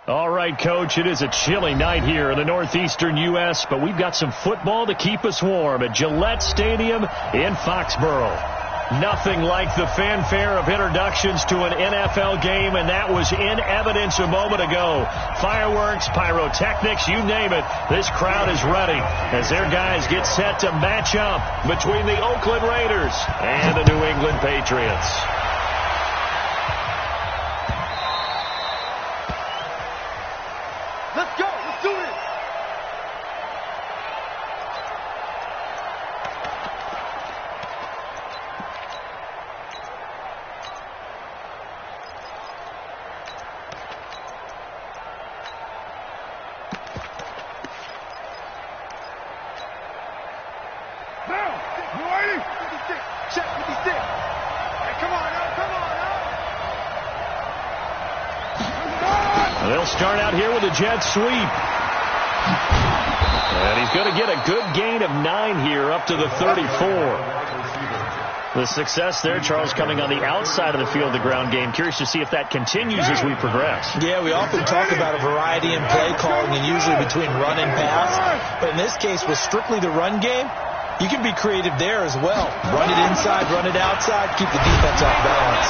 All right, Coach, it is a chilly night here in the northeastern U.S., but we've got some football to keep us warm at Gillette Stadium in Foxborough. Nothing like the fanfare of introductions to an NFL game, and that was in evidence a moment ago. Fireworks, pyrotechnics, you name it. This crowd is ready as their guys get set to match up between the Oakland Raiders and the New England Patriots. Let's go. Let's do this. Now, you ready? 56. Check 56. Hey, come on now. Come on now. They'll start out here with a jet sweep. And he's going to get a good gain of 9 here up to the 34. The success there, Charles, coming on the outside of the field, the ground game. Curious to see if that continues as we progress. Yeah, we often talk about a variety in play calling and usually between run and pass. But in this case, with strictly the run game, you can be creative there as well. Run it inside, run it outside, keep the defense off balance.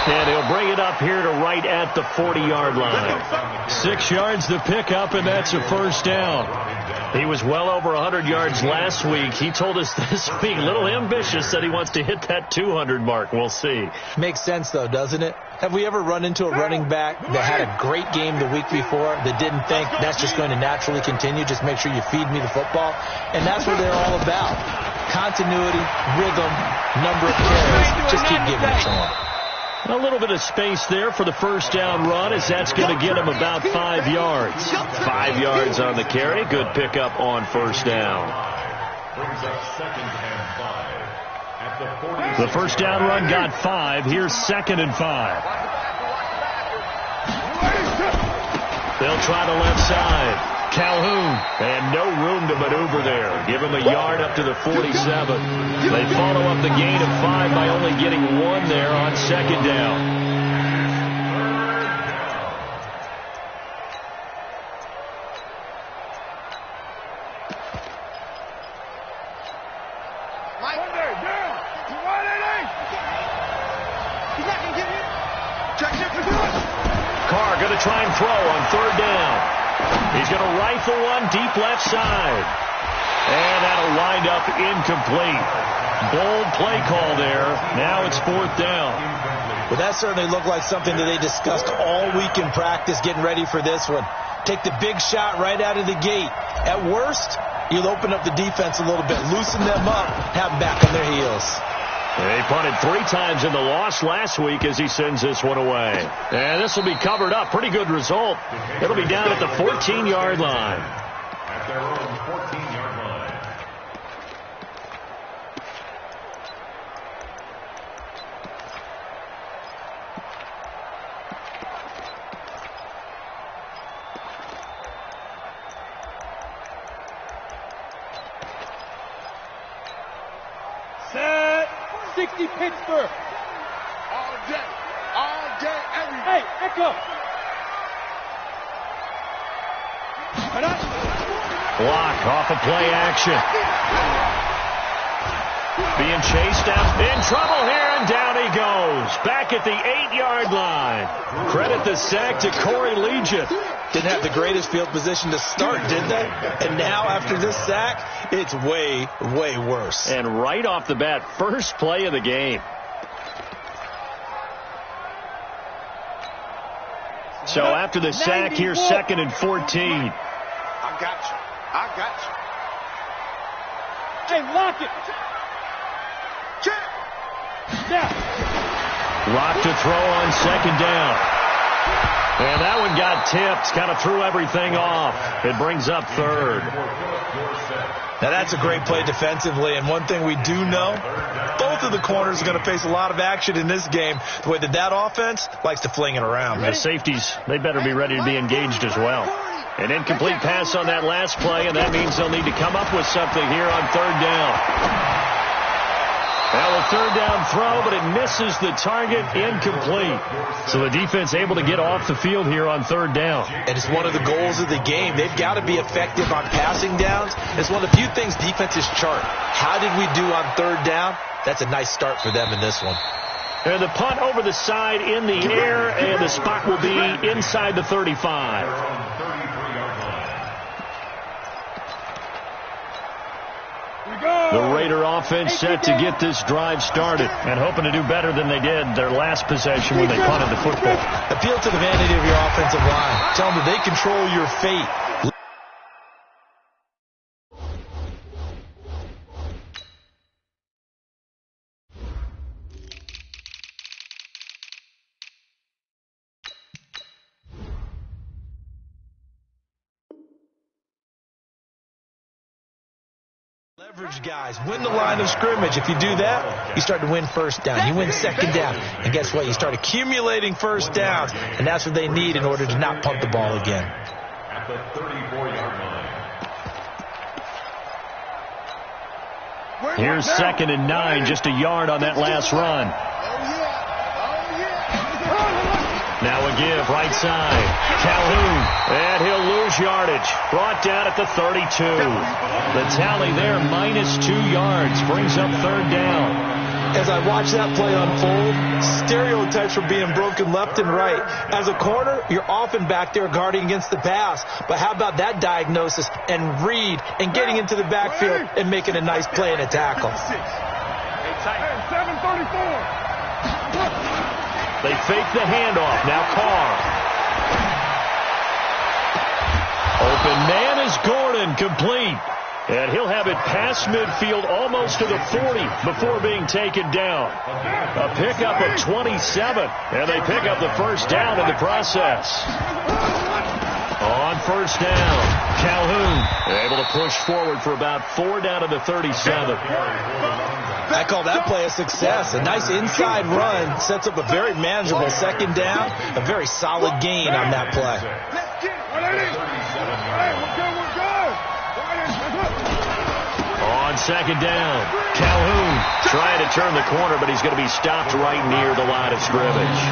And he'll bring it up here to right at the 40-yard line. 6 yards to pick up, and that's a first down. He was well over 100 yards last week. He told us this week, a little ambitious, that he wants to hit that 200 mark. We'll see. Makes sense, though, doesn't it? Have we ever run into a running back that had a great game the week before that didn't think that's just going to naturally continue? Just make sure you feed me the football. And that's what they're all about. Continuity, rhythm, number of carries. Just keep giving it to them. A little bit of space there for the first down run, as that's going to get him about 5 yards. 5 yards on the carry. Good pickup on first down. The first down run got 5. Here's 2nd and 5. They'll try the left side. Calhoun, and no room to maneuver there. Give him a yard up to the 47. They follow up the gain of 5 by only getting 1 there on 2nd down. Carr going to try and throw on 3rd down. He's going to rifle one deep left side. And that'll wind up incomplete. Bold play call there. Now it's 4th down. But that certainly looked like something that they discussed all week in practice getting ready for this one. Take the big shot right out of the gate. At worst, you'll open up the defense a little bit, loosen them up, have them back on their heels. They punted 3 times in the loss last week as he sends this one away. And this will be covered up. Pretty good result. It'll be down at the 14-yard line. At their own 14-yard line. Set. 60 Pittsburgh. All day, every day. Hey, Echo. Block off of play action. Being chased out. In trouble here, and down he goes. Back at the 8-yard line. Credit the sack to Corey Legion. Didn't have the greatest field position to start, did they? And now after this sack, it's way, way worse. And right off the bat, first play of the game. So after the sack, here's 2nd and 14. I got you. Hey, lock it. Check. Now. Lock to throw on 2nd down. And that one got tipped, kind of threw everything off. It brings up 3rd. Now that's a great play defensively, and one thing we do know, both of the corners are going to face a lot of action in this game, the way that offense likes to fling it around. The safeties, they better be ready to be engaged as well. An incomplete pass on that last play, and that means they'll need to come up with something here on 3rd down. Now a third down throw, but it misses the target, incomplete. So the defense able to get off the field here on third down. And it's one of the goals of the game. They've got to be effective on passing downs. It's one of the few things defenses chart. How did we do on third down? That's a nice start for them in this one. And the punt over the side in the air, and the spot will be inside the 35. The Raider offense set to get this drive started and hoping to do better than they did their last possession when they punted the football. Appeal to the vanity of your offensive line. Tell them that they control your fate. Leverage guys, win the line of scrimmage. If you do that, you start to win first down. You win second down. And guess what? You start accumulating first downs. And that's what they need in order to not punt the ball again. At the 34-yard line. Here's 2nd and 9, just a yard on that last run. Now a give, right side. Calhoun, and he'll lose yardage. Brought down at the 32. The tally there, -2 yards, brings up third down. As I watch that play unfold, stereotypes are being broken left and right. As a corner, you're often back there guarding against the pass. But how about that diagnosis and read and getting into the backfield and making a nice play and a tackle? 734. They fake the handoff. Now Carr. Open man is Gordon, complete. And he'll have it past midfield almost to the 40 before being taken down. A pickup of 27, and they pick up the first down in the process. On first down, Calhoun able to push forward for about 4 down to the 37. I call that play a success. A nice inside run sets up a very manageable second down. A very solid gain on that play. On second down, Calhoun trying to turn the corner, but he's going to be stopped right near the line of scrimmage.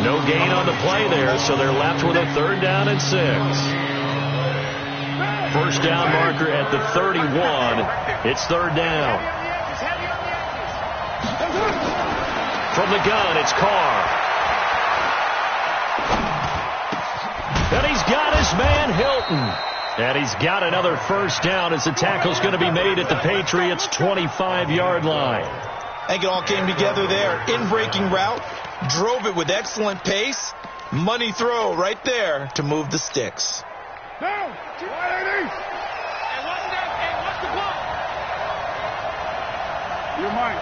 No gain on the play there, so they're left with a 3rd down and 6. First down marker at the 31. It's 3rd down. From the gun, it's Carr. And he's got his man, Hilton. And he's got another first down as the tackle's going to be made at the Patriots' 25-yard line. I think it all came together there. In-breaking route, drove it with excellent pace. Money throw right there to move the sticks. Down, 180. You're mine.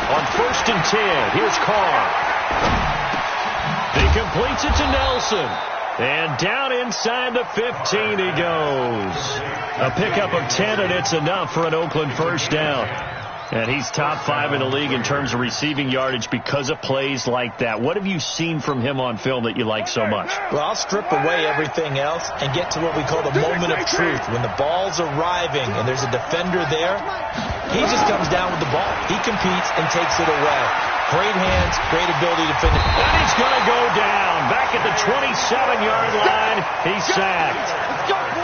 On 1st and 10, here's Carr. He completes it to Nelson. And down inside the 15 he goes. A pickup of 10, and it's enough for an Oakland first down. And he's top 5 in the league in terms of receiving yardage because of plays like that. What have you seen from him on film that you like so much? Well, I'll strip away everything else and get to what we call the moment of truth. When the ball's arriving and there's a defender there, he just comes down with the ball. He competes and takes it away. Great hands, great ability to finish. And he's going to go down. Back at the 27-yard line, he's sacked.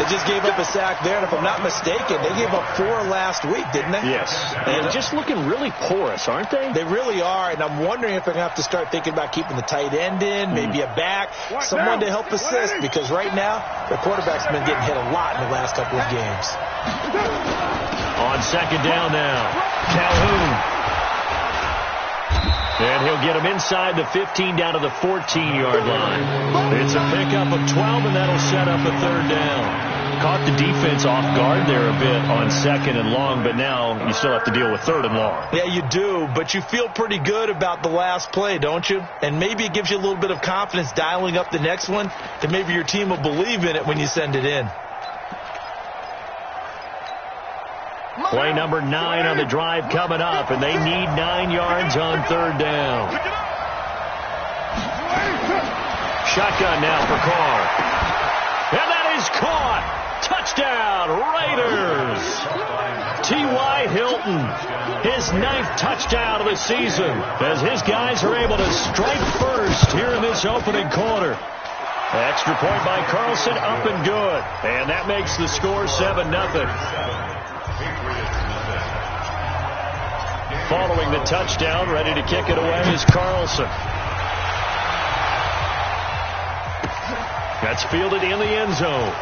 They just gave up a sack there, and if I'm not mistaken, they gave up 4 last week, didn't they? Yes. And just looking really porous, aren't they? They really are, and I'm wondering if they're going to have to start thinking about keeping the tight end in, maybe a back, someone to help assist, because right now, their quarterback's been getting hit a lot in the last couple of games. On second down now, Calhoun. And he'll get him inside the 15 down to the 14-yard line. It's a pickup of 12, and that'll set up a 3rd down. Caught the defense off guard there a bit on 2nd and long, but now you still have to deal with 3rd and long. Yeah, you do, but you feel pretty good about the last play, don't you? And maybe it gives you a little bit of confidence dialing up the next one, and maybe your team will believe in it when you send it in. Play number 9 on the drive coming up, and they need 9 yards on 3rd down. Shotgun now for Carr. And that is caught. Touchdown, Raiders! T.Y. Hilton, his 9th touchdown of the season, as his guys are able to strike first here in this opening quarter. Extra point by Carlson, up and good. And that makes the score 7-0. Following the touchdown, ready to kick it away is Carlson. That's fielded in the end zone.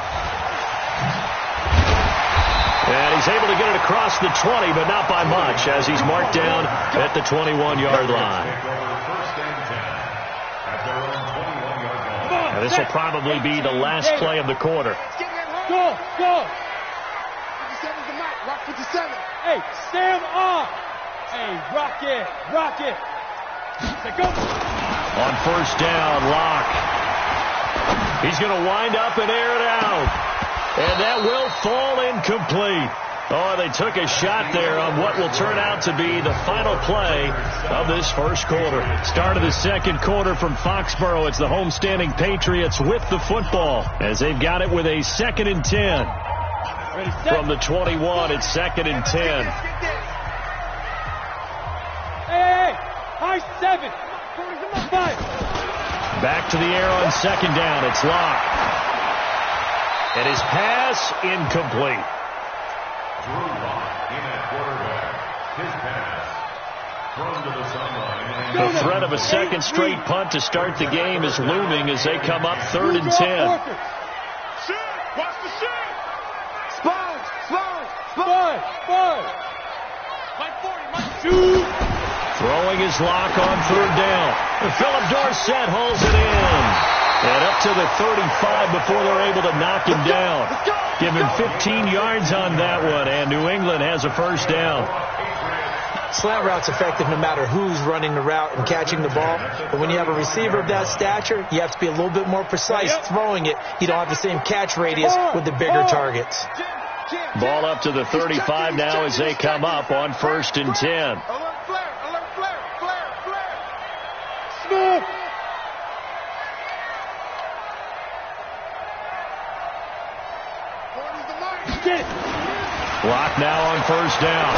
And he's able to get it across the 20, but not by much, as he's marked down at the 21-yard line. Now, this will probably be the last play of the quarter. Go, go. 57's the mic. Rock 57. Hey, stand up. Hey, rock it, rock it. Go. On first down, Locke. He's going to wind up and air it out. And that will fall incomplete. Oh, they took a shot there on what will turn out to be the final play of this first quarter. Start of the second quarter from Foxborough. It's the homestanding Patriots with the football, as they've got it with a 2nd and 10. From the 21, it's 2nd and 10. Hey, high 7. 5. Back to the air on 2nd down. It's Locke. And his pass incomplete. Drew Lock in at quarterback. His pass thrown to the sideline. The threat of a second straight punt to start the game is looming as they come up 3rd and 10. Shit! Watch the shit! Sponge! Sponge! Sponge! Sponge! Mike 40, Mike shoot! Throwing his Lock on 3rd down. Philip Dorsett holds it in. And up to the 35 before they're able to knock him down. Give him 15 yards on that one, and New England has a first down. Slant route's effective no matter who's running the route and catching the ball. But when you have a receiver of that stature, you have to be a little bit more precise throwing it. You don't have the same catch radius with the bigger targets. Ball up to the 35 now as they come up on 1st and 10. Alert flare! Alert flare! Flare! Flare! Snoop! Lock now on 1st down.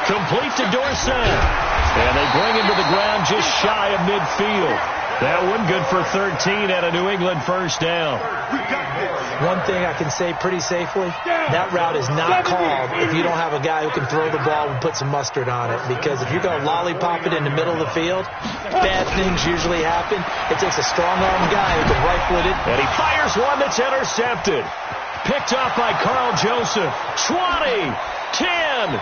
Complete to Dorsett. And they bring him to the ground just shy of midfield. That one good for 13 at a New England first down. One thing I can say pretty safely, that route is not called if you don't have a guy who can throw the ball and put some mustard on it. Because if you're going to lollipop it in the middle of the field, bad things usually happen. It takes a strong-armed guy who can rifle it in. And he fires one that's intercepted. Picked up by Carl Joseph. 20, 10.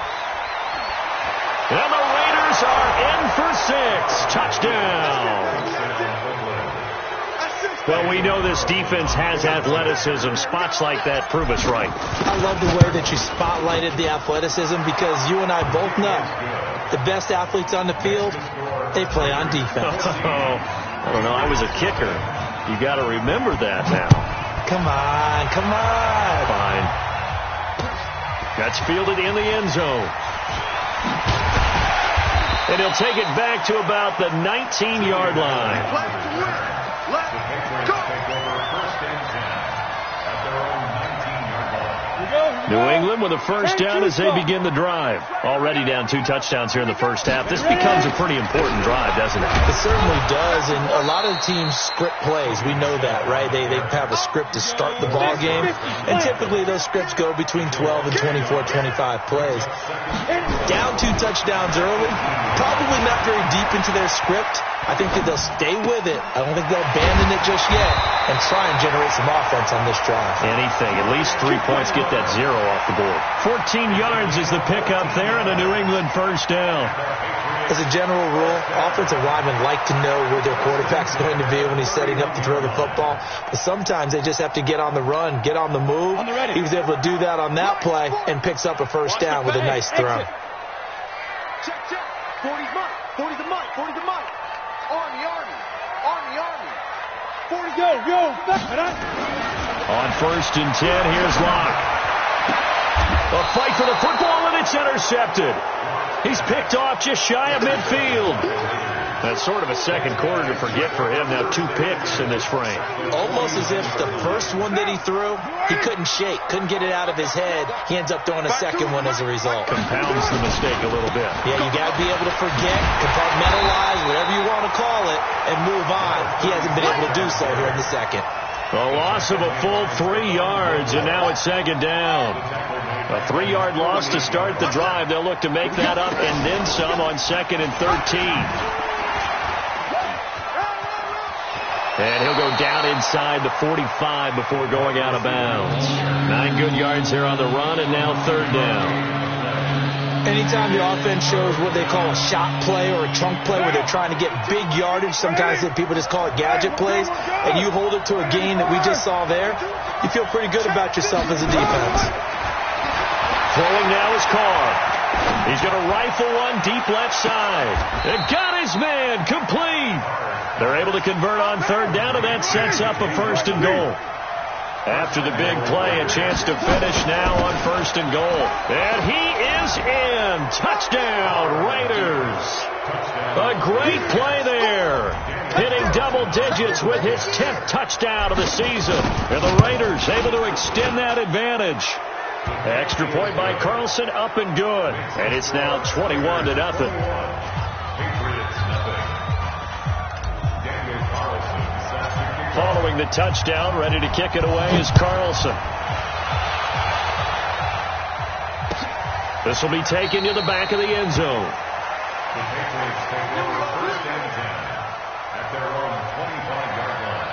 And the Raiders are in for 6. Touchdown. Well, we know this defense has athleticism. Spots like that prove us right. I love the way that you spotlighted the athleticism because you and I both know the best athletes on the field, they play on defense. I don't know. I was a kicker. You got to remember that now. Come on, come on. Fine. That's fielded in the end zone. And he'll take it back to about the 19-yard line. Let's go. New England with a first down as they begin the drive. Already down 2 touchdowns here in the first half. This becomes a pretty important drive, doesn't it? It certainly does, and a lot of the teams script plays. We know that, right? They have a script to start the ball game, and typically those scripts go between 12 and 24, 25 plays. Down 2 touchdowns early, probably not very deep into their script. I think that they'll stay with it. I don't think they'll abandon it just yet and try and generate some offense on this drive. Anything. At least 3 points. Get that 0 off the board. 14 yards is the pickup there and a New England first down. As a general rule, offensive linemen like to know where their quarterback's going to be when he's setting up to throw the football. But sometimes they just have to get on the run, get on the move. He was able to do that on that play and picks up a first down with a nice throw. Check, check. 40's mine. 40's the mic. 40's the mic. Army, Army. Army, Army. 40 go, go. On 1st and 10, here's Locke. A fight for the football, and it's intercepted. He's picked off just shy of midfield. That's sort of a second quarter to forget for him. Now 2 picks in this frame. Almost as if the first one that he threw, he couldn't shake, couldn't get it out of his head. He ends up throwing a second one as a result. Compounds the mistake a little bit. Yeah, you got to be able to forget, compartmentalize, whatever you want to call it, and move on. He hasn't been able to do so here in the second. A loss of a full 3 yards, and now it's second down. A 3-yard loss to start the drive. They'll look to make that up and then some on 2nd and 13. And he'll go down inside the 45 before going out of bounds. 9 good yards here on the run, and now 3rd down. Anytime the offense shows what they call a shot play or a chunk play where they're trying to get big yardage, sometimes people just call it gadget plays, and you hold it to a gain that we just saw there, you feel pretty good about yourself as a defense. Throwing now is Carr. He's going to rifle one deep left side. And got his man complete. They're able to convert on 3rd down, and that sets up a 1st and goal. After the big play, a chance to finish now on 1st and goal. And he is in. Touchdown, Raiders. A great play there. Hitting double digits with his 10th touchdown of the season. And the Raiders able to extend that advantage. Extra point by Carlson, up and good. And it's now 21-0. Following the touchdown, ready to kick it away is Carlson. This will be taken to the back of the end zone. The Patriots take over 1st and 10 at their own 25-yard line.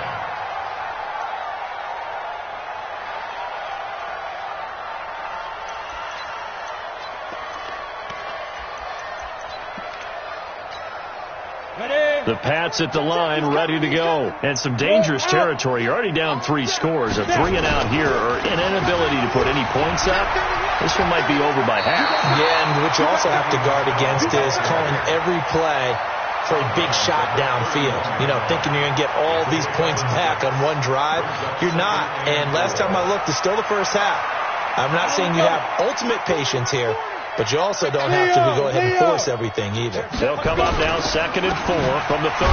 The Pats at the line, ready to go. And some dangerous territory. You're already down 3 scores. A 3 and out here, or an inability to put any points up. This one might be over by half. Yeah, and what you also have to guard against is calling every play for a big shot downfield. You know, thinking you're going to get all these points back on one drive. You're not. And last time I looked, it's still the first half. I'm not saying you have ultimate patience here, but you also don't have to go ahead and force everything either. They'll come up now 2nd and 4 from the 31.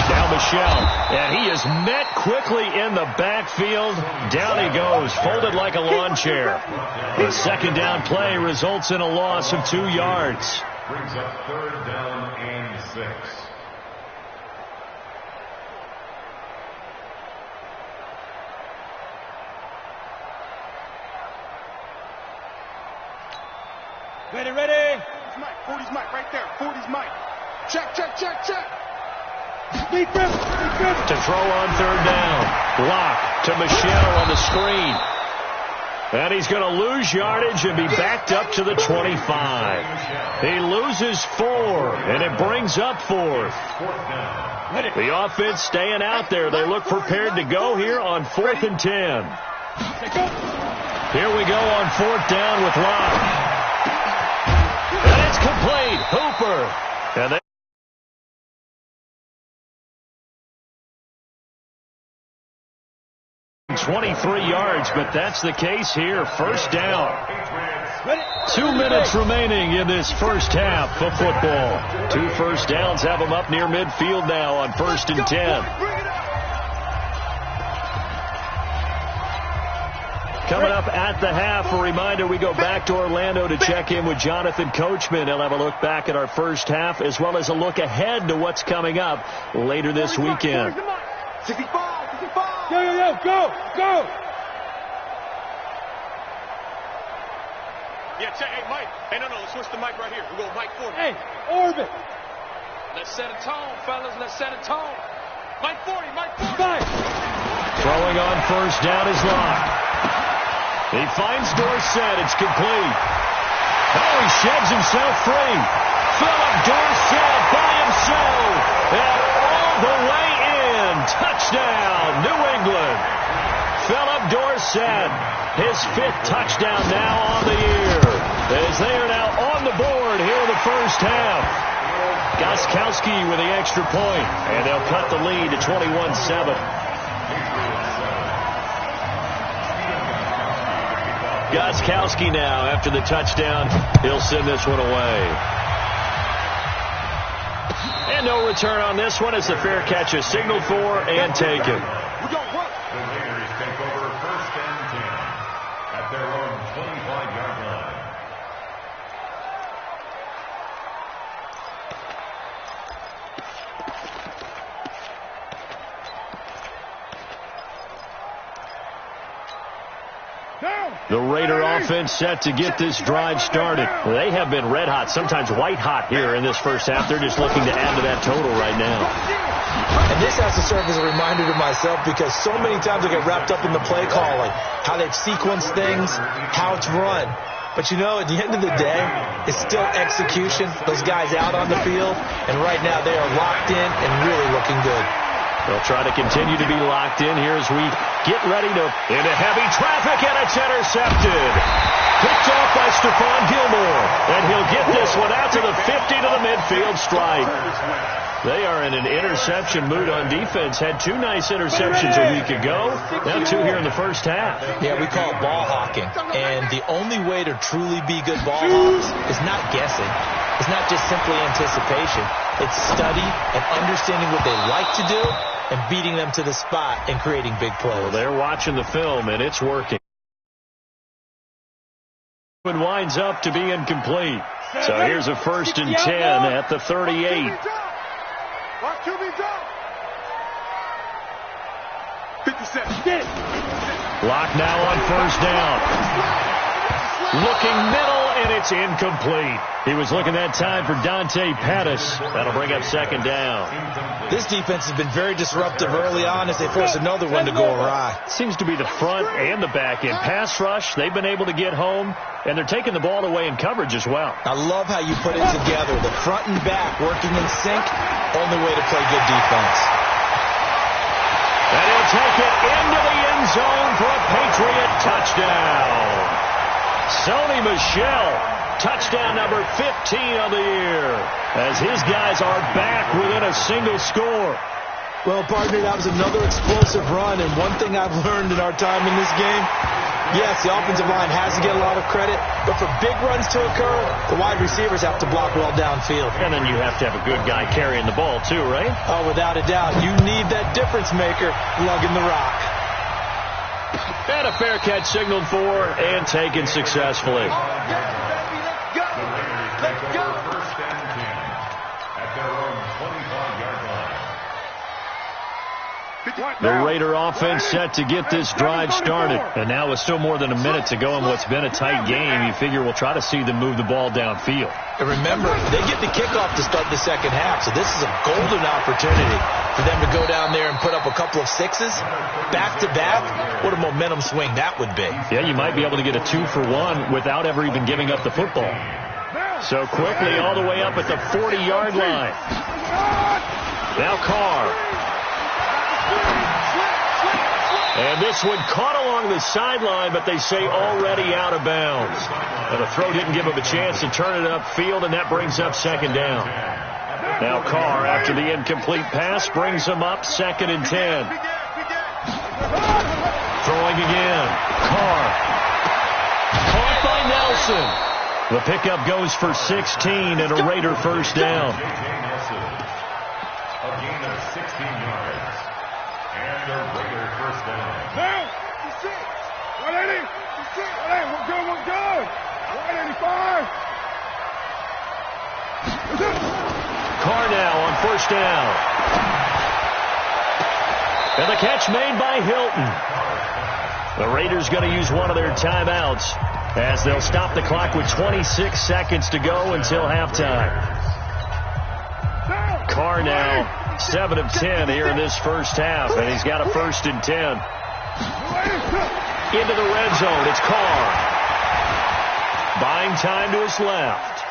Down Michel. And he is met quickly in the backfield. Down he goes, folded like a lawn chair. The 2nd down play results in a loss of 2 yards. Brings up 3rd down and 6. Ready, ready. 40's Mike, right there. 40's Mike. Check. Deep grip. To throw on 3rd down. Block to Michel on the screen. And he's going to lose yardage and be backed up to the 25. He loses 4, and it brings up 4th. The offense staying out there. They look prepared to go here on 4th and 10. Here we go on 4th down with Locke. And it's complete. Hooper. And they 23 yards, but that's the case here. 1st down. 2 minutes remaining in this first half of football. 2 first downs have them up near midfield now on 1st and 10. Coming up at the half, a reminder, we go back to Orlando to check in with Jonathan Coachman. He'll have a look back at our first half as well as a look ahead to what's coming up later this weekend. 65. Yo, go. Yeah, check. Hey, Mike. Hey, no, let's switch the mic right here. We go Mike 40. Hey, orbit. Let's set a tone, fellas. Let's set a tone. Mike 40. Throwing on 1st down is Locke. He finds Dorsett. It's complete. Oh, he sheds himself free. Philip Dorsett by himself. And all the way in. Touchdown, New England. Philip Dorsett, his 5th touchdown now on the year. As they are now on the board here in the first half. Gostkowski with the extra point. And they'll cut the lead to 21-7. Gostkowski now, after the touchdown, he'll send this one away. And no return on this one as the fair catch is signaled for and taken. The Raiders take over 1st and 10 at their own 25-yard line. The Raider offense set to get this drive started. They have been red hot, sometimes white hot here in this first half. They're just looking to add to that total right now. And this has to serve as a reminder to myself because so many times I get wrapped up in the play calling, how they've sequenced things, how it's run. But, you know, at the end of the day, it's still execution. Those guys out on the field, and right now they are locked in and really looking good. They'll try to continue to be locked in here as we get ready to into heavy traffic, and it's intercepted. Picked off by Stephon Gilmore, and he'll get this one out to the 50 to the midfield stripe. They are in an interception mood on defense. Had 2 nice interceptions a week ago. Now 2 here in the first half. Yeah, we call it ball hawking. And the only way to truly be good ball hawks is not guessing. It's not just simply anticipation. It's study and understanding what they like to do and beating them to the spot and creating big plays. Well, they're watching the film, and it's working. And winds up to be incomplete. So here's a 1st and 10 at the 38. Lock now on 1st down. Looking middle, and it's incomplete. He was looking that time for Dante Pettis. That'll bring up 2nd down. This defense has been very disruptive early on as they force another one to go awry. Seems to be the front and the back end. Pass rush, they've been able to get home, and they're taking the ball away in coverage as well. I love how you put it together. The front and back working in sync, only way to play good defense. And he'll take it into the end zone for a Patriot touchdown. Sony Michel, touchdown number 15 on the year, as his guys are back within a single score. Well, partner, that was another explosive run, and one thing I've learned in our time in this game, yes, the offensive line has to get a lot of credit, but for big runs to occur, the wide receivers have to block well downfield. And then you have to have a good guy carrying the ball too, right? Oh, without a doubt. You need that difference maker lugging the rock. And a fair catch signaled for and taken successfully. The Raiders take over 1st and 10 at their own 25-yard line. The Raider offense set to get this drive started. And now with still more than a minute to go in what's been a tight game, you figure we'll try to see them move the ball downfield. And remember, they get the kickoff to start the second half, so this is a golden opportunity for them to go down there and put up a couple of 6s back-to-back. What a momentum swing that would be. Yeah, you might be able to get a 2-for-1 without ever even giving up the football. So quickly all the way up at the 40-yard line. Now Carr. And this one caught along the sideline, but they say already out of bounds. And the throw didn't give him a chance to turn it upfield, and that brings up 2nd down. Now Carr, after the incomplete pass, brings him up 2nd and 10. Throwing again. Carr. Caught by Nelson. The pickup goes for 16 and a Raider 1st down. A gain of 16 yards. And a Raider 1st down. 180. We're good. 185. Carr now on 1st down. And the catch made by Hilton. The Raiders going to use one of their timeouts as they'll stop the clock with 26 seconds to go until halftime. Carr now 7 of 10 here in this first half, and he's got a 1st and 10. Into the red zone, it's Carr. Buying time to his left.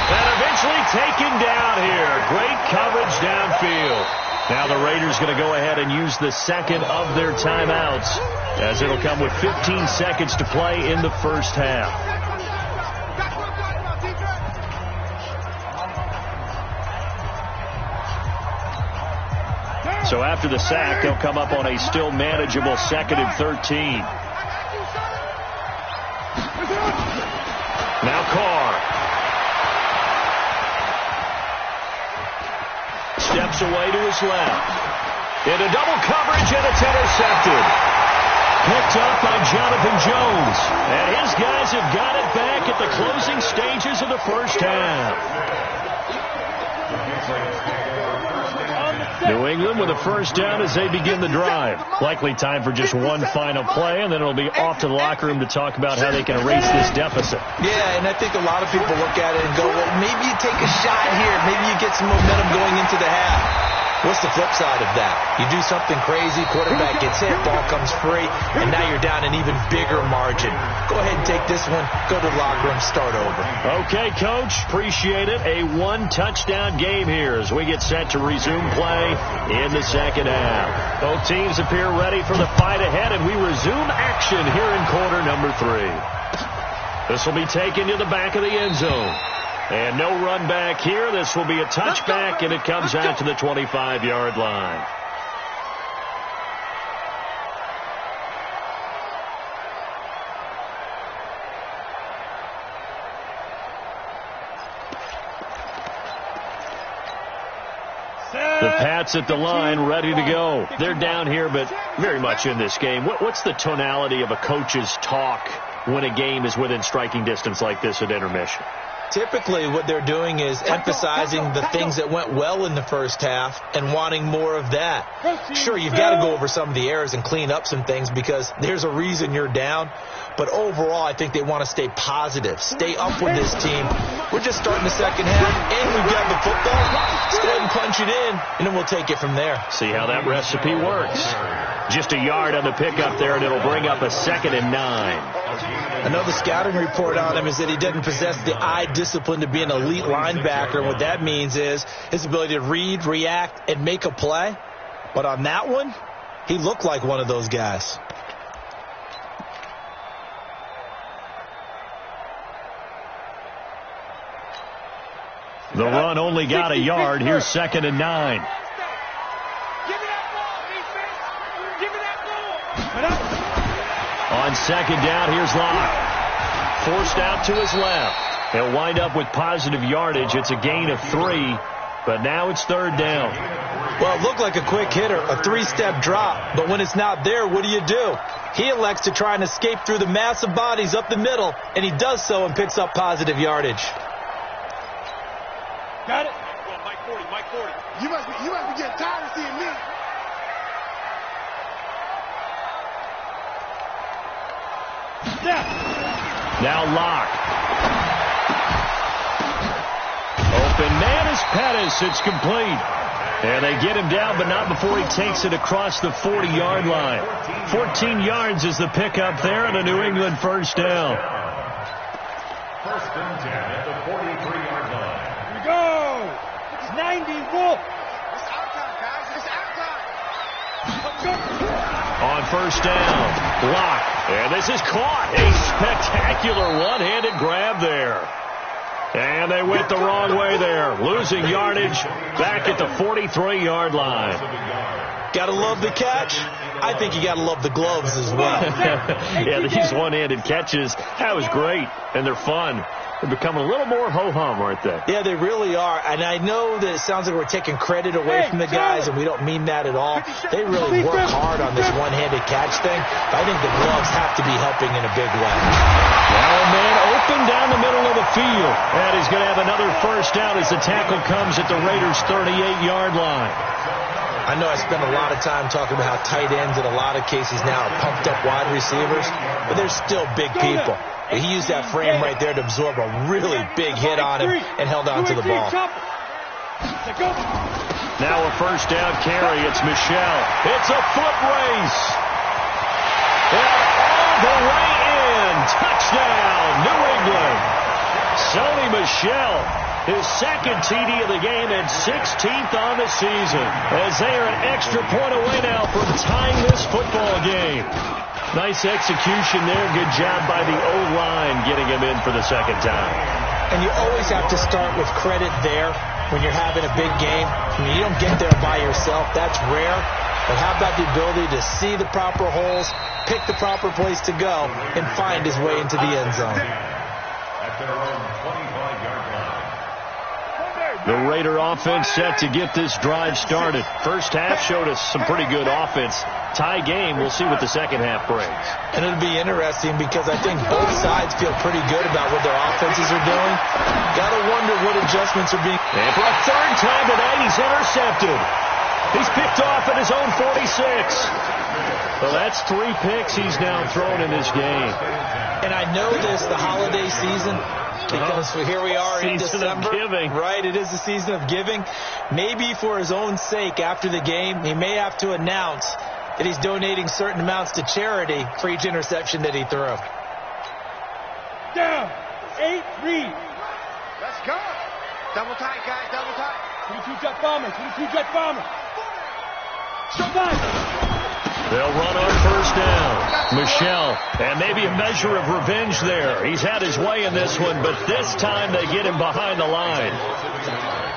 And eventually taken down here. Great coverage downfield. Now the Raiders going to go ahead and use the 2nd of their timeouts, as it'll come with 15 seconds to play in the first half. So after the sack, they'll come up on a still manageable 2nd and 13. Now Carr. steps away to his left. Into double coverage, and it's intercepted. Picked up by Jonathan Jones. And his guys have got it back at the closing stages of the first half. New England with a first down as they begin the drive. Likely time for just one final play, and then it'll be off to the locker room to talk about how they can erase this deficit. Yeah, and I think a lot of people look at it and go, well, maybe you take a shot here. Maybe you get some momentum going into the half. What's the flip side of that? You do something crazy, quarterback gets hit, ball comes free, and now you're down an even bigger margin. Go ahead and take this one, go to the locker room, start over. Okay, Coach, appreciate it. A one-touchdown game here as we get set to resume play in the second half. Both teams appear ready for the fight ahead, and we resume action here in quarter number 3. This will be taken to the back of the end zone. And no run back here. This will be a touchback, and it comes out to the 25-yard line. The Pats at the line, ready to go. They're down here, but very much in this game. What's the tonality of a coach's talk when a game is within striking distance like this at intermission? Typically, what they're doing is emphasizing the things that went well in the first half and wanting more of that. Sure, you've got to go over some of the errors and clean up some things because there's a reason you're down. But overall, I think they want to stay positive, stay up with this team. We're just starting the second half, and we've got the football. Let's go ahead and punch it in, and then we'll take it from there. See how that recipe works. Just a yard on the pickup there, and it'll bring up a 2nd and 9. I know the scouting report on him is that he doesn't possess the eye discipline to be an elite linebacker. What that means is his ability to read, react, and make a play. But on that one, he looked like one of those guys. The run only got a yard. Here's 2nd and 9. On 2nd down, here's Locke. Forced out to his left. He'll wind up with positive yardage. It's a gain of 3, but now it's 3rd down. Well, it looked like a quick hitter, a 3-step drop, but when it's not there, what do? He elects to try and escape through the massive bodies up the middle, and he does so and picks up positive yardage. Got it? Mike 40, Mike 40. You must be getting tired of seeing me. Now Locke. Open man is Pettis. It's complete. And they get him down, but not before he takes it across the 40-yard line. 14 yards is the pickup there, and a New England first down. 1st and 10 at the 43-yard line. Here we go. It's 90, Wolf. It's our time, guys. It's our time. Let's go. On 1st down, Locke. And this is caught. A spectacular one-handed grab there. And they went the wrong way there. Losing yardage back at the 43-yard line. Gotta love the catch. I think you gotta love the gloves as well. Yeah, these one-handed catches, that was great. And they're fun. They're becoming a little more ho-hum, aren't they? Yeah, they really are. And I know that it sounds like we're taking credit away from the guys, and we don't mean that at all. They really work hard on this one-handed catch thing. But I think the gloves have to be helping in a big way. Now a man open down the middle of the field. And he's going to have another first down as the tackle comes at the Raiders' 38-yard line. I know I spend a lot of time talking about how tight ends in a lot of cases now are pumped-up wide receivers, but they're still big people. He used that frame right there to absorb a really big hit on him and held on to the ball. Now a first down carry. It's Michel. It's a foot race. And all the way in. Touchdown, New England. Sony Michel, his 2nd TD of the game and 16th on the season, as they are an extra point away now from tying this football game. Nice execution there. Good job by the O-line getting him in for the 2nd time. And you always have to start with credit there when you're having a big game. I mean, you don't get there by yourself. That's rare. But how about the ability to see the proper holes, pick the proper place to go, and find his way into the end zone? At their own 25-yard line. The Raider offense set to get this drive started. First half showed us some pretty good offense. Tie game. We'll see what the second half brings. And it'll be interesting because I think both sides feel pretty good about what their offenses are doing. Got to wonder what adjustments are being. And for a third time tonight, he's intercepted. He's picked off at his own 46. Well, that's 3 picks he's now thrown in this game. And I know this, the holiday season, because here we are in December. Giving. Right, it is the season of giving. Maybe for his own sake, after the game, he may have to announce that he's donating certain amounts to charity for each interception that he threw. Down. 8-3. Let's go. Double tight, guys. Double tight. 22 jet bomber. 22 jet bomber. Survive. They'll run on first down. Michel, and maybe a measure of revenge there. He's had his way in this one, but this time they get him behind the line.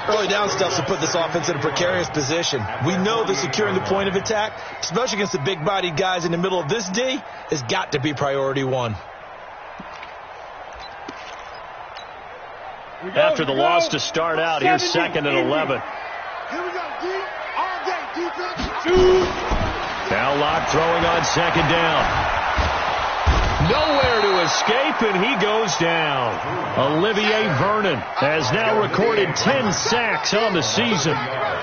Early down stuff to put this offense in a precarious position. We know that securing the point of attack, especially against the big-bodied guys in the middle of this D, has got to be priority one. After the loss to start out, here's 2nd and 11. Here we go, D. All day, defense. Now Locke throwing on 2nd down. Nowhere to escape, and he goes down. Olivier Vernon has now recorded 10 sacks on the season.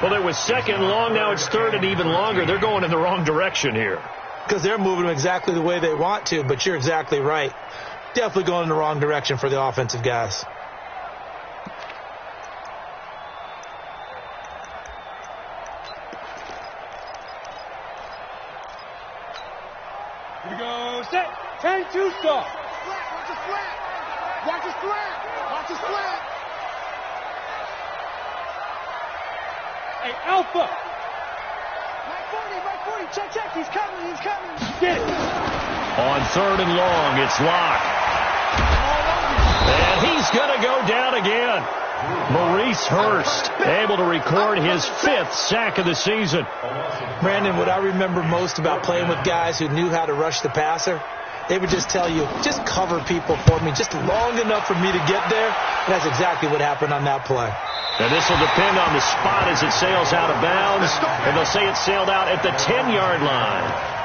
Well, it was 2nd long, now it's 3rd and even longer. They're going in the wrong direction here. Because they're moving them exactly the way they want to, but you're exactly right. Definitely going in the wrong direction for the offensive guys. Here we go. Set. 10-2 stop. Watch his flat. Watch his flat. Watch his flat. Hey, Alpha. Right 40. Check. He's coming. Get it. On 3rd and long, it's Locke. And he's going to go down again. Maurice Hurst able to record his 5th sack of the season. Brandon, what I remember most about playing with guys who knew how to rush the passer, they would just tell you, just cover people for me, just long enough for me to get there. And that's exactly what happened on that play. And this will depend on the spot as it sails out of bounds. And they'll say it sailed out at the 10-yard line.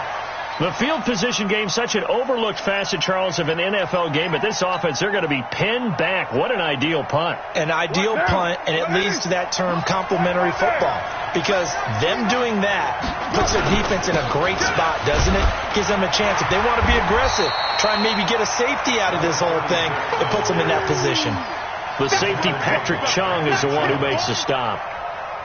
The field position game, such an overlooked facet, Charles, of an NFL game. But this offense, they're going to be pinned back. What an ideal punt. An ideal punt, and it leads to that term complementary football. Because them doing that puts their defense in a great spot, doesn't it? Gives them a chance. If they want to be aggressive, try and maybe get a safety out of this whole thing, it puts them in that position. The safety, Patrick Chung, is the one who makes the stop.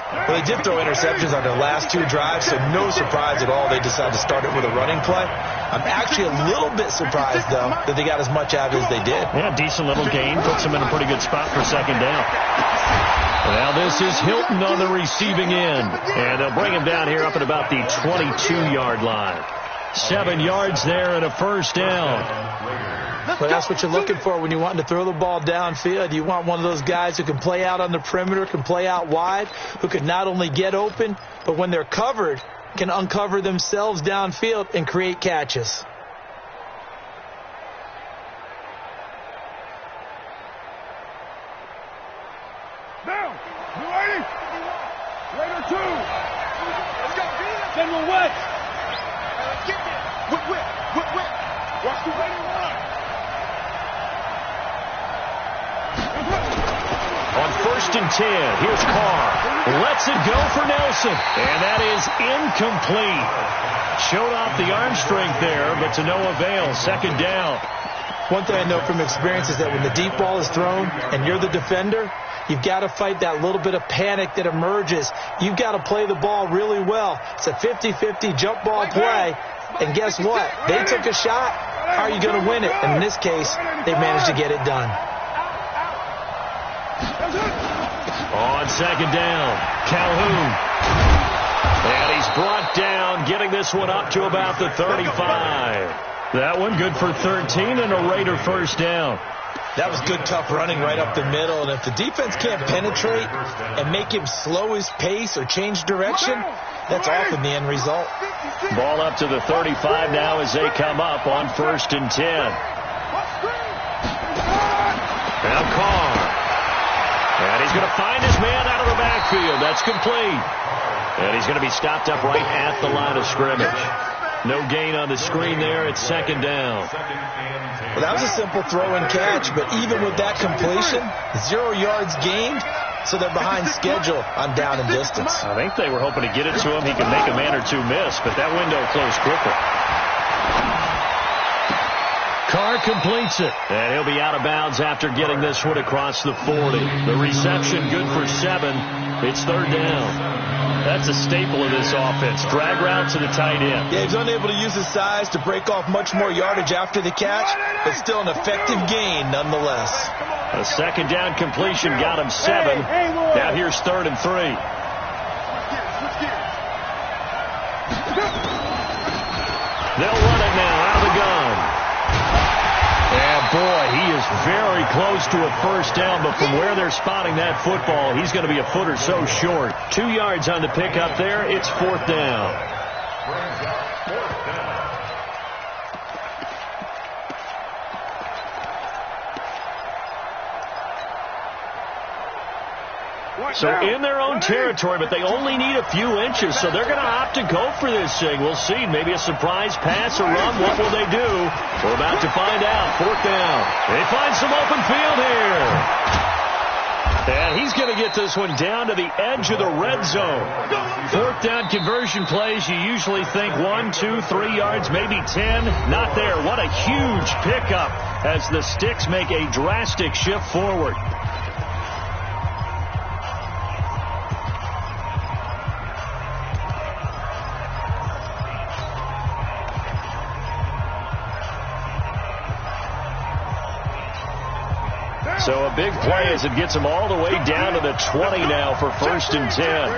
Well, they did throw interceptions on their last 2 drives, so no surprise at all they decided to start it with a running play. I'm actually a little bit surprised, though, that they got as much out as they did. Yeah, decent little gain. Puts them in a pretty good spot for 2nd down. Now this is Hilton on the receiving end. And they'll bring him down here up at about the 22-yard line. 7 yards there and a 1st down. But that's what you're looking for when you're wanting to throw the ball downfield. You want one of those guys who can play out on the perimeter, can play out wide, who can not only get open, but when they're covered, can uncover themselves downfield and create catches. Down. You ready? Raider 2. Let's go. General West. Let's get there. Whip. Watch the Raider 1. On 1st and 10, here's Carr. Lets it go for Nelson. And that is incomplete. Showed off the arm strength there, but to no avail. 2nd down. One thing I know from experience is that when the deep ball is thrown and you're the defender, you've got to fight that little bit of panic that emerges. You've got to play the ball really well. It's a 50-50 jump ball play. And guess what? They took a shot. How are you going to win it? And in this case, they managed to get it done. On 2nd down, Calhoun. And he's brought down, getting this one up to about the 35. That one good for 13 and a Raider 1st down. That was good, tough running right up the middle. And if the defense can't penetrate and make him slow his pace or change direction, that's often the end result. Ball up to the 35 now as they come up on 1st and 10. Now Carr. And he's going to find his man backfield. That's complete. And he's going to be stopped up right at the line of scrimmage. No gain on the screen there. It's second down. Well, that was a simple throw and catch, but even with that completion, 0 yards gained, so they're behind schedule on down and distance. I think they were hoping to get it to him. He could make a man or two miss, but that window closed quickly. Carr completes it, and he'll be out of bounds after getting this one across the 40. The reception good for 7. It's third down. That's a staple of this offense. Drag route to the tight end. Yeah, he's unable to use his size to break off much more yardage after the catch, but still an effective gain nonetheless. A second down completion got him 7. Now here's 3rd and 3. They'll run it now out of the gun. And boy, he is very close to a first down, but from where they're spotting that football, he's going to be a foot or so short. 2 yards on the pickup there. It's 4th down. So in their own territory, but they only need a few inches, so they're going to opt to go for this thing. We'll see. Maybe a surprise pass or run. What will they do? We're about to find out. 4th down. They find some open field here. And he's going to get this one down to the edge of the red zone. 4th down conversion plays, you usually think 1, 2, 3 yards, maybe 10. Not there. What a huge pickup as the Sticks make a drastic shift forward. So a big play as it gets him all the way down to the 20 now for 1st and 10.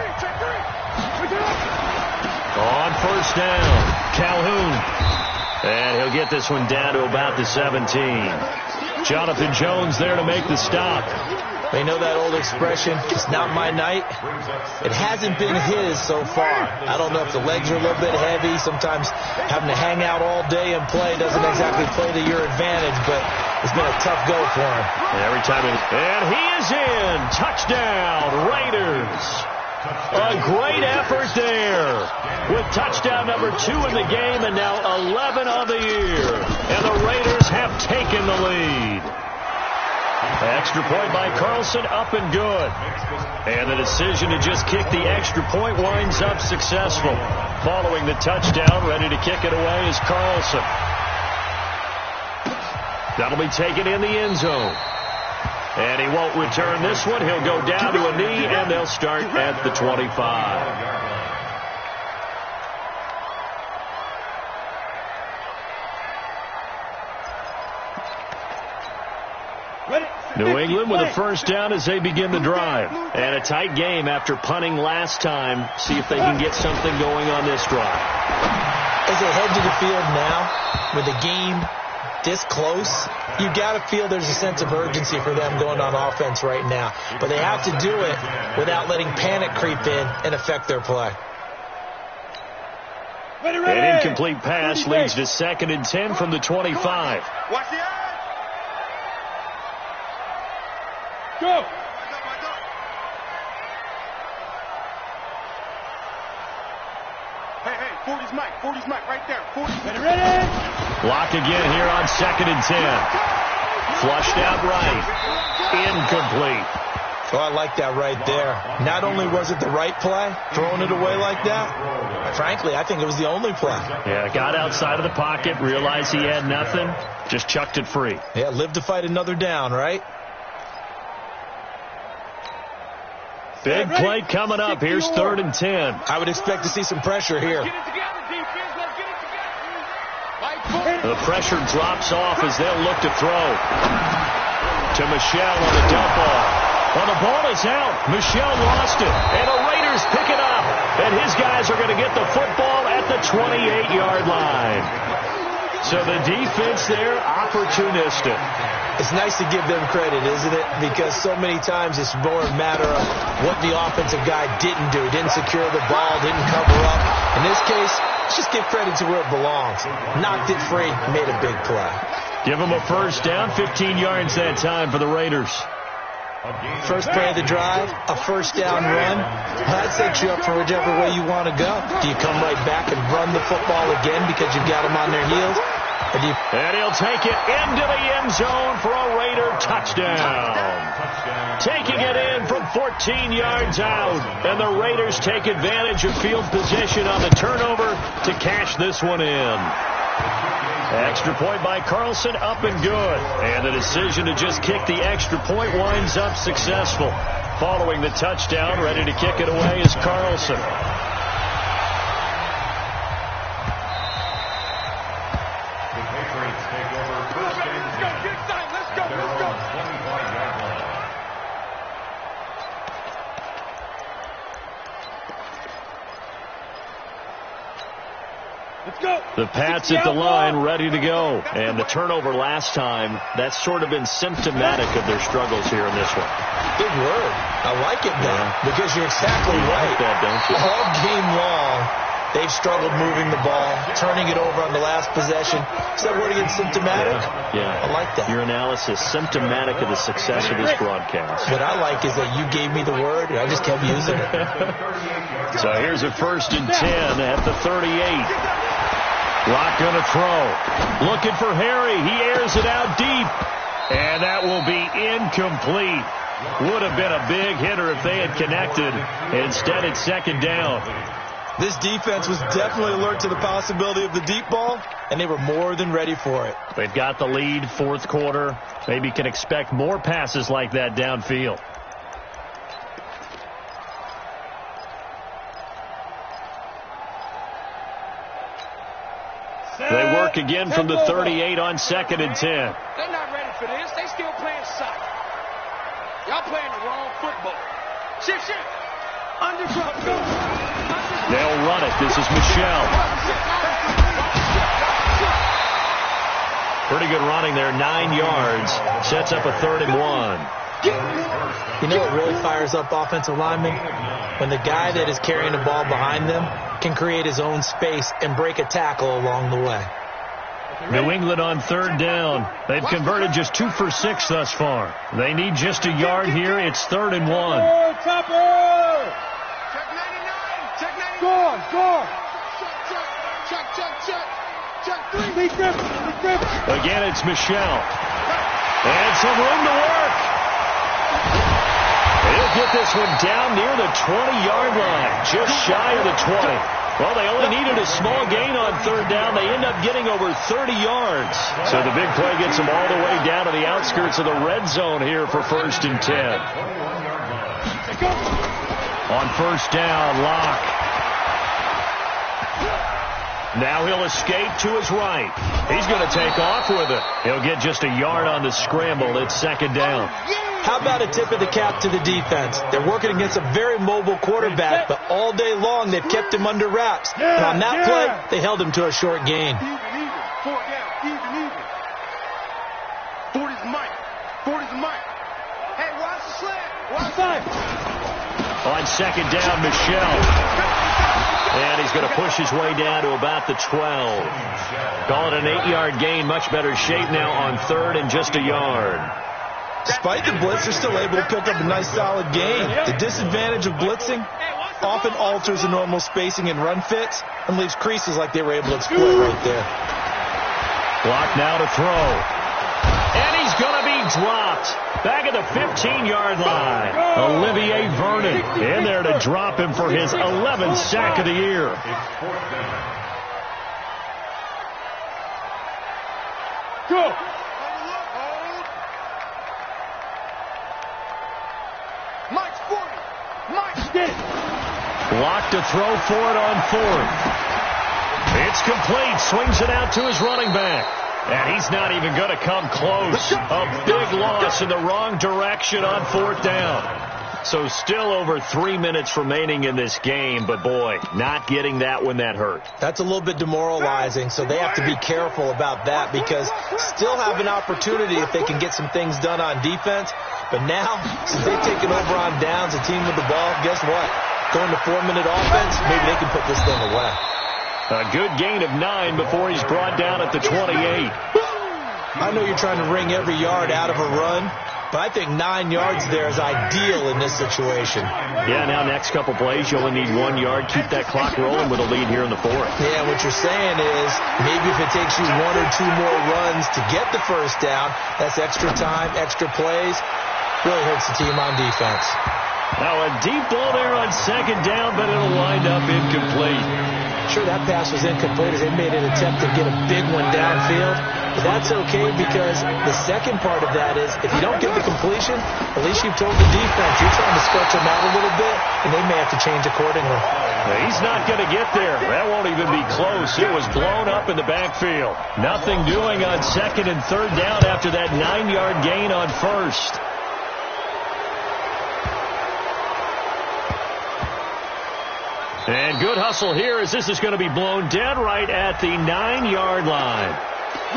On 1st down, Calhoun. And he'll get this one down to about the 17. Jonathan Jones there to make the stop. They know that old expression, it's not my night. It hasn't been his so far. I don't know if the legs are a little bit heavy. Sometimes having to hang out all day and play doesn't exactly play to your advantage, but it's been a tough go for him. Every time and he is in. Touchdown, Raiders. A great effort there with touchdown number 2 in the game and now 11 of the year. And the Raiders have taken the lead. Extra point by Carlson, up and good. And the decision to just kick the extra point winds up successful. Following the touchdown, ready to kick it away is Carlson. That'll be taken in the end zone. And he won't return this one. He'll go down to a knee, and they'll start at the 25. New England with a first down as they begin the drive. And a tight game after punting last time. See if they can get something going on this drive. As they head to the field now, with the game this close, you got to feel there's a sense of urgency for them going on offense right now. But they have to do it without letting panic creep in and affect their play. An incomplete pass leads to 2nd and 10 from the 25. Watch the eye. Go. Hey, 40's Mike. 40's Mike right there. 40. Ready. Block again here on 2nd and 10. Flushed out right. Incomplete. Oh, I like that right there. Not only was it the right play, throwing it away like that, frankly, I think it was the only play. Yeah, got outside of the pocket, realized he had nothing, just chucked it free. Yeah, live to fight another down, right? Big play coming up. Here's 3rd and 10. I would expect to see some pressure here. Get it together, defense. Let's get it together. The pressure drops off as they'll look to throw. To Michel on the dump off. Well, the ball is out. Michel lost it. And the Raiders pick it up. And his guys are going to get the football at the 28-yard line. So the defense there, opportunistic. It's nice to give them credit, isn't it? Because so many times it's more a matter of what the offensive guy didn't do. Didn't secure the ball, didn't cover up. In this case, let's just give credit to where it belongs. Knocked it free, made a big play. Give them a first down, 15 yards that time for the Raiders. First play of the drive, a first down run. That sets you up for whichever way you want to go. Do you come right back and run the football again because you've got them on their heels? And he'll take it into the end zone for a Raider touchdown. Taking it in from 14 yards out. And the Raiders take advantage of field position on the turnover to cash this one in. Extra point by Carlson, up and good. And the decision to just kick the extra point winds up successful. Following the touchdown, ready to kick it away is Carlson. The Pats at the line, ready to go. And the turnover last time, that's sort of been symptomatic of their struggles here in this one. Big word. I like it now because you're exactly right. Like that, don't you? All game long, they've struggled moving the ball, turning it over on the last possession. Is that word again, symptomatic? Yeah. I like that. Your analysis, symptomatic of the success of this broadcast. What I like is that you gave me the word, and I just kept using it. So here's a 1st and 10 at the 38. Locke going to throw. Looking for Harry. He airs it out deep. And that will be incomplete. Would have been a big hitter if they had connected. Instead, it's 2nd down. This defense was definitely alert to the possibility of the deep ball, and they were more than ready for it. They've got the lead, 4th quarter. Maybe can expect more passes like that downfield. They work again from the 38 on 2nd and 10. They're not ready for this. They still playing soccer. Y'all playing the wrong football. Shift. Underdrop. They'll run it. This is Michel. Pretty good running there. 9 yards. Sets up a 3rd and 1. You know what really fires up offensive linemen? When the guy that is carrying the ball behind them can create his own space and break a tackle along the way. New England on 3rd down. They've converted just 2 for 6 thus far. They need just a yard here. It's 3rd and 1. Topper! Check 99. Score. Check 3. Again, it's Michel. And some room to work. He'll get this one down near the 20-yard line, just shy of the 20. Well, they only needed a small gain on 3rd down. They end up getting over 30 yards. So the big play gets them all the way down to the outskirts of the red zone here for 1st and 10. On 1st down, Locke. Now he'll escape to his right. He's going to take off with it. He'll get just a yard on the scramble. It's 2nd down. How about a tip of the cap to the defense? They're working against a very mobile quarterback, but all day long they've kept him under wraps. And on that play, they held him to a short gain. Even. 4 down. Even. 40's the mic. Hey, watch the slant. Watch the On 2nd down, Michel. And he's going to push his way down to about the 12. Call it an 8-yard gain. Much better shape now on 3rd and just a yard. Despite the blitz, they're still able to pick up a nice solid gain. The disadvantage of blitzing often alters the normal spacing and run fits and leaves creases like they were able to exploit right there. Block now to throw. And he's going to be dropped. Back at the 15-yard line. Olivier Vernon in there to drop him for his 11th sack of the year. Go! Mike's 40. Mike's dead. Block to throw for it on 4th. It's complete. Swings it out to his running back. And he's not even going to come close. A big loss in the wrong direction on 4th down. So still over 3 minutes remaining in this game. But, boy, not getting that when that hurt. That's a little bit demoralizing, so they have to be careful about that because still have an opportunity if they can get some things done on defense. But now, since they've taken over on downs, a team with the ball, guess what? Going to 4-minute offense, maybe they can put this thing away. A good gain of 9 before he's brought down at the 28. I know you're trying to wring every yard out of a run, but I think 9 yards there is ideal in this situation. Yeah, now next couple plays, you only need 1 yard. Keep that clock rolling with a lead here in the fourth. Yeah, what you're saying is maybe if it takes you 1 or 2 more runs to get the first down, that's extra time, extra plays. Really hurts the team on defense. Now a deep ball there on second down, but it'll wind up incomplete. Sure, that pass was incomplete as they made an attempt to get a big one downfield. But that's okay because the second part of that is if you don't get the completion, at least you've told the defense you're trying to stretch them out a little bit, and they may have to change accordingly. He's not going to get there. That won't even be close. It was blown up in the backfield. Nothing doing on second and third down after that 9-yard gain on first. And good hustle here as this is going to be blown dead right at the 9-yard line.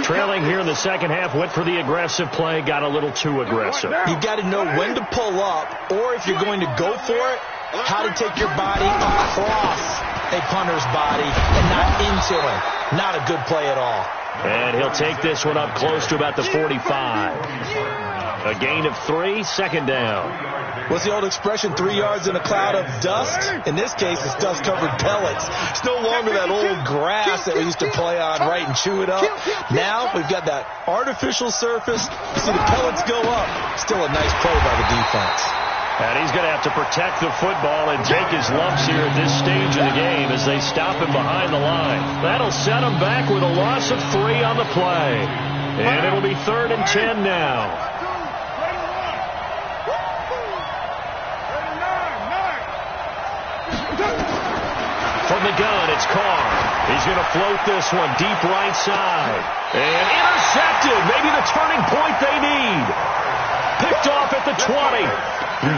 Trailing here in the second half, went for the aggressive play, got a little too aggressive. You've got to know when to pull up, or if you're going to go for it, how to take your body across a punter's body and not into him. Not a good play at all. And he'll take this one up close to about the 45. A gain of 3, second down. What's the old expression, 3 yards in a cloud of dust? In this case, it's dust-covered pellets. It's no longer that old grass that we used to play on, right, and chew it up. Now we've got that artificial surface. You see the pellets go up. Still a nice play by the defense. And he's going to have to protect the football and take his lumps here at this stage of the game as they stop him behind the line. That'll set him back with a loss of 3 on the play. And it'll be 3rd and 10 now. From the gun, it's Carr. He's going to float this one deep right side. And intercepted. Maybe the turning point they need. Picked off at the 20.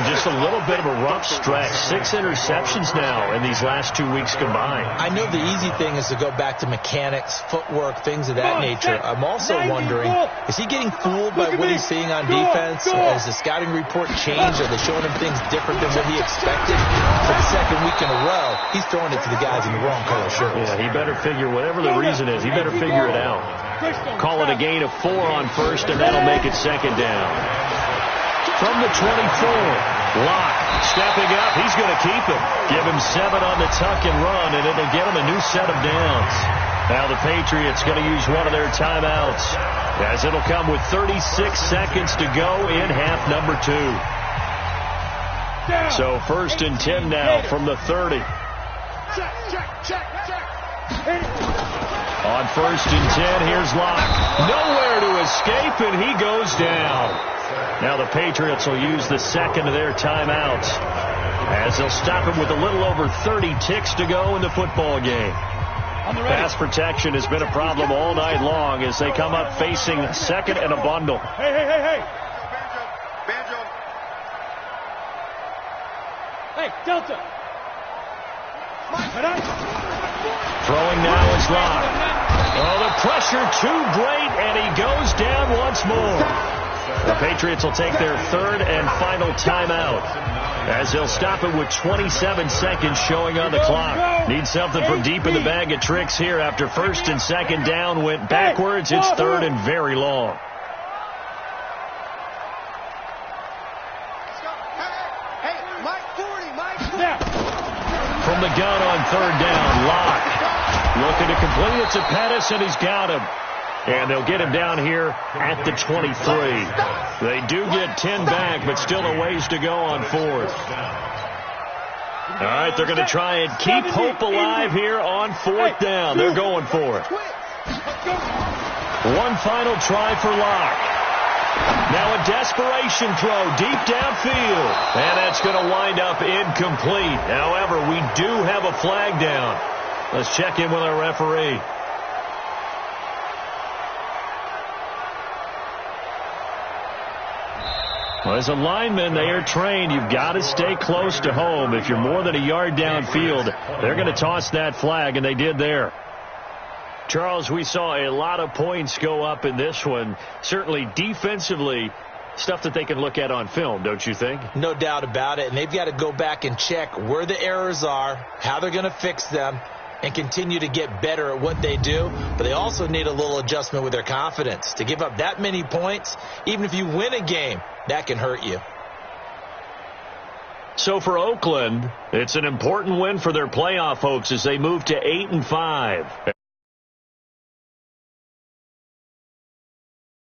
Just a little bit of a rough stretch. 6 interceptions now in these last 2 weeks combined. I know the easy thing is to go back to mechanics, footwork, things of that nature. I'm also wondering, is he getting fooled by what he's seeing on defense? Has the scouting report changed? Are they showing him things different than what he expected? For the second week in a row, he's throwing it to the guys in the wrong color shirts. Yeah, he better figure, whatever the reason is, he better figure it out. Call it a gain of 4 on first, and that'll make it second down. From the 24, Locke stepping up. He's going to keep him. Give him 7 on the tuck and run, and it'll get him a new set of downs. Now the Patriots going to use one of their timeouts as it'll come with 36 seconds to go in half number 2. So 1st and 10 now from the 30. On 1st and 10, here's Locke. Nowhere to escape, and he goes down. Now the Patriots will use the second of their timeouts as they'll stop him with a little over 30 ticks to go in the football game. Pass protection has been a problem all night long as they come up facing second and a bundle. Hey. Banjo. Hey, Delta. Throwing now is Locke. Oh, the pressure too great, and he goes down once more. The Patriots will take their 3rd and final timeout as they'll stop it with 27 seconds showing on the clock. Need something from deep in the bag of tricks here after 1st and 2nd down went backwards. It's 3rd and very long. Hey, Mike 40. From the gun on 3rd down, Locke looking to complete it to Pettis, and he's got him. And they'll get him down here at the 23. They do get 10 back, but still a ways to go on 4th. All right, they're going to try and keep hope alive here on 4th down. They're going for it. One final try for Locke. Now a desperation throw deep downfield. And that's going to wind up incomplete. However, we do have a flag down. Let's check in with our referee. Well, as a lineman, they are trained. You've got to stay close to home. If you're more than a yard downfield, they're going to toss that flag, and they did there. Charles, we saw a lot of points go up in this one. Certainly defensively, stuff that they can look at on film, don't you think? No doubt about it. And they've got to go back and check where the errors are, how they're going to fix them, and continue to get better at what they do, but they also need a little adjustment with their confidence. To give up that many points, even if you win a game, that can hurt you. So for Oakland, it's an important win for their playoff hopes as they move to 8-5.